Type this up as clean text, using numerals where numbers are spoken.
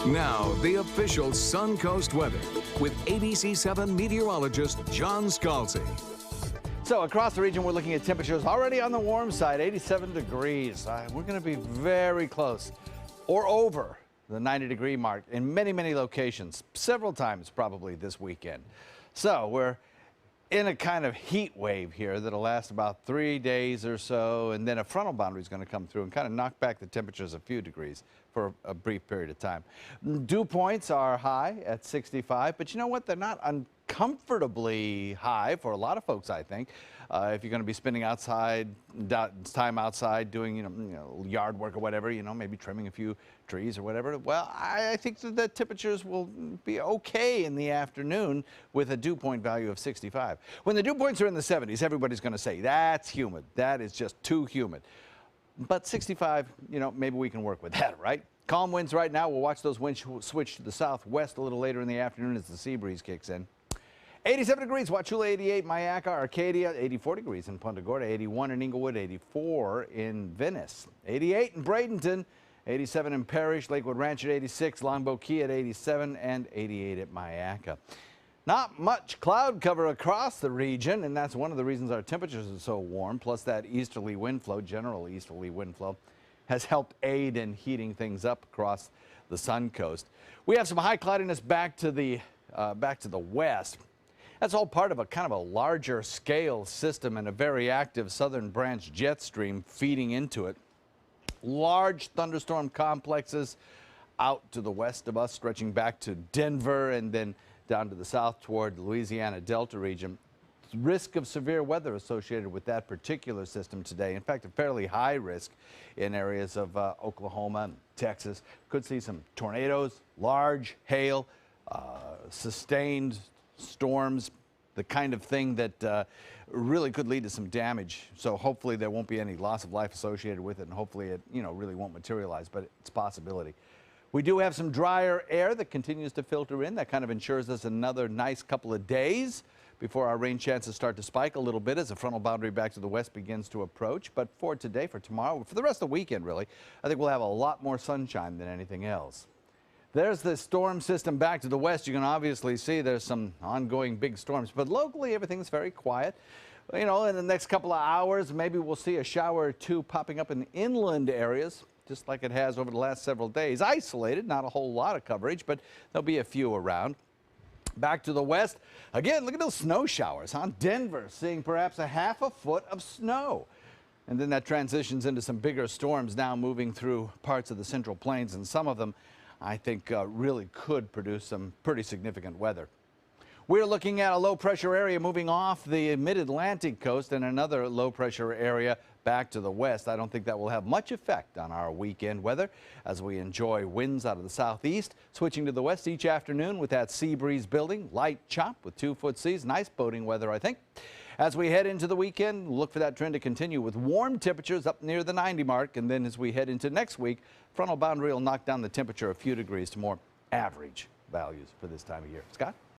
Now, the official Suncoast weather with ABC7 meteorologist John Scalzi. So across the region, we're looking at temperatures already on the warm side, 87 degrees. We're going to be very close or over the 90-degree mark in many, many locations, several times probably this weekend. So we're in a kind of heat wave here that'll last about 3 days or so, and then a frontal boundary is going to come through and kind of knock back the temperatures a few degrees for a brief period of time. Dew points are high at 65, but you know what? They're not uncomfortably high for a lot of folks, I think. If you're going to be spending time outside doing, yard work or whatever, maybe trimming a few trees or whatever, well, I think that the temperatures will be okay in the afternoon with a dew point value of 65. When the dew points are in the 70s, everybody's going to say, that's humid. That is just too humid. But 65, maybe we can work with that, right? Calm winds right now. We'll watch those winds switch to the southwest a little later in the afternoon as the sea breeze kicks in. 87 degrees, Wauchula 88, Mayaca, Arcadia, 84 degrees in Punta Gorda, 81 in Inglewood, 84 in Venice, 88 in Bradenton, 87 in Parrish, Lakewood Ranch at 86, Longboat Key at 87, and 88 at Mayaca. Not much cloud cover across the region, and that's one of the reasons our temperatures are so warm, plus that easterly wind flow, general easterly wind flow, has helped aid in heating things up across the Suncoast. We have some high cloudiness back to the west. That's all part of a kind of a larger scale system and a very active southern branch jet stream feeding into it. Large thunderstorm complexes out to the west of us, stretching back to Denver and then down to the south toward the Louisiana Delta region. Risk of severe weather associated with that particular system today. In fact, a fairly high risk in areas of Oklahoma and Texas. Could see some tornadoes, large hail, sustained storms, the kind of thing that really could lead to some damage. So hopefully there won't be any loss of life associated with it, and hopefully it really won't materialize, but it's a possibility. We do have some drier air that continues to filter in. That kind of ensures us another nice couple of days before our rain chances start to spike a little bit as the frontal boundary back to the west begins to approach. But for today, for tomorrow, for the rest of the weekend really, I think we'll have a lot more sunshine than anything else. There's the storm system back to the west. You can obviously see there's some ongoing big storms, but locally everything's very quiet. In the next couple of hours, maybe we'll see a shower or two popping up in inland areas, just like it has over the last several days. Isolated, not a whole lot of coverage, but there'll be a few around. Back to the west, again, look at those snow showers, huh? Denver seeing perhaps a half a foot of snow. And then that transitions into some bigger storms now moving through parts of the Central Plains, and some of them I think really could produce some pretty significant weather. We're looking at a low pressure area moving off the mid-Atlantic coast and another low pressure area back to the west. I don't think that will have much effect on our weekend weather as we enjoy winds out of the southeast, switching to the west each afternoon with that sea breeze building. Light chop with 2-foot seas. Nice boating weather, I think. As we head into the weekend, look for that trend to continue with warm temperatures up near the 90 mark. And then as we head into next week, frontal boundary will knock down the temperature a few degrees to more average values for this time of year. Scott?